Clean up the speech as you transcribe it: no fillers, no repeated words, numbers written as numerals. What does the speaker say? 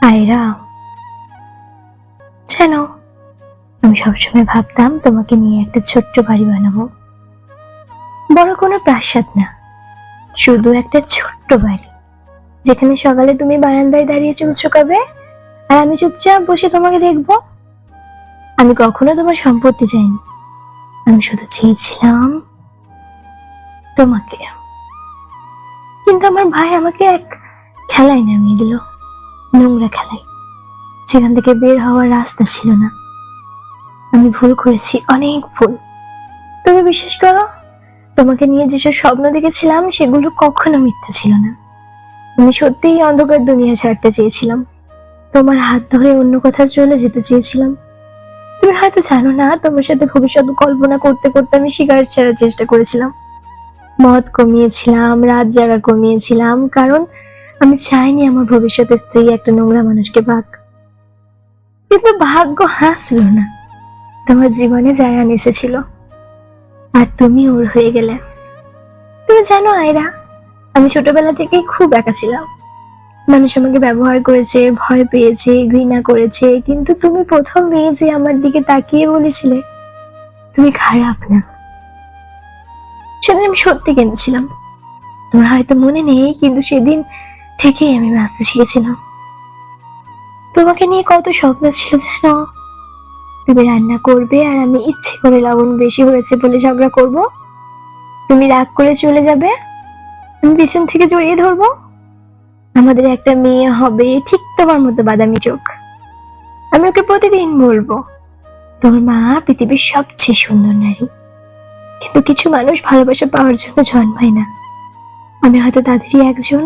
আয়রা, জানো আমি সবসময় ভাবতাম তোমাকে নিয়ে একটা ছোট্ট বাড়ি বানাবো। বড় কোনো প্রাসাদ না, শুধু একটা ছোট্ট বাড়ি, যেখানে সকালে তুমি বারান্দায় দাঁড়িয়ে চুল শুকাবে আর আমি চুপচাপ বসে তোমাকে দেখবো। আমি কখনো তোমার সম্পত্তি চাইনি, আমি শুধু চেয়েছিলাম তোমাকে। কিন্তু আমার ভাই আমাকে এক খেলায় নামিয়ে দিল, নোংরা খেলায়, যেখান থেকে বের হওয়ার রাস্তা ছিল না। আমি ভুল করেছি, অনেক ভুল। তুমি বিশ্বাস করো, তোমাকে নিয়ে যেসব স্বপ্ন দেখেছিলাম সেগুলো কখনো মিথ্যা ছিল না। আমি সত্যিই অন্ধকার দুনিয়া ছাড়তে চেয়েছিলাম, তোমার হাত ধরে অন্য কোথাও চলে যেতে চেয়েছিলাম। তুমি হয়তো জানো না, তোমার সাথে ভবিষ্যৎ কল্পনা করতে করতে আমি সিগারেট ছাড়ার চেষ্টা করেছিলাম, মদ কমিয়েছিলাম, রাত জাগা কমিয়েছিলাম, কারণ আমি চাইনি আমার ভবিষ্যতের স্ত্রী একটা নোংরা মানুষকে পাক। কিন্তু ভাগ্য হাসলো না, তোমার জীবনে জায়ান এসেছিল আর তুমি ওর হয়ে গেলে। তুমি জানো আয়রা, আমি ছোটবেলা থেকেই খুব একা ছিলাম। মানুষ আমাকে ব্যবহার করেছে, ভয় পেয়েছে, ঘৃণা করেছে, কিন্তু তুমি প্রথম মেয়ে যে আমার দিকে তাকিয়ে বলেছিলে তুমি খারাপ না। সেদিন আমি সত্যি কেঁদেছিলাম, তোমার হয়তো মনে নেই, কিন্তু সেদিন থেকেই আমি বাঁচতে শিখেছিলাম। তোমাকে নিয়ে কত স্বপ্ন ছিল জানো, তুমি রান্না করবে আর আমি ইচ্ছে করে লবণ বেশি হয়েছে বলে ঝগড়া করব, তুমি রাগ করে চলে যাবে, আমি পিছন থেকে জড়িয়ে ধরবো, আমাদের একটা মেয়ে হবে ঠিক তোমার মতো বাদামি চোখ। আমি ওকে প্রতিদিন বলবো তোমার মা পৃথিবীর সবচেয়ে সুন্দর নারী। কিন্তু কিছু মানুষ ভালোবাসা পাওয়ার জন্য জন্মায় না, আমি হয়তো তাদেরই একজন।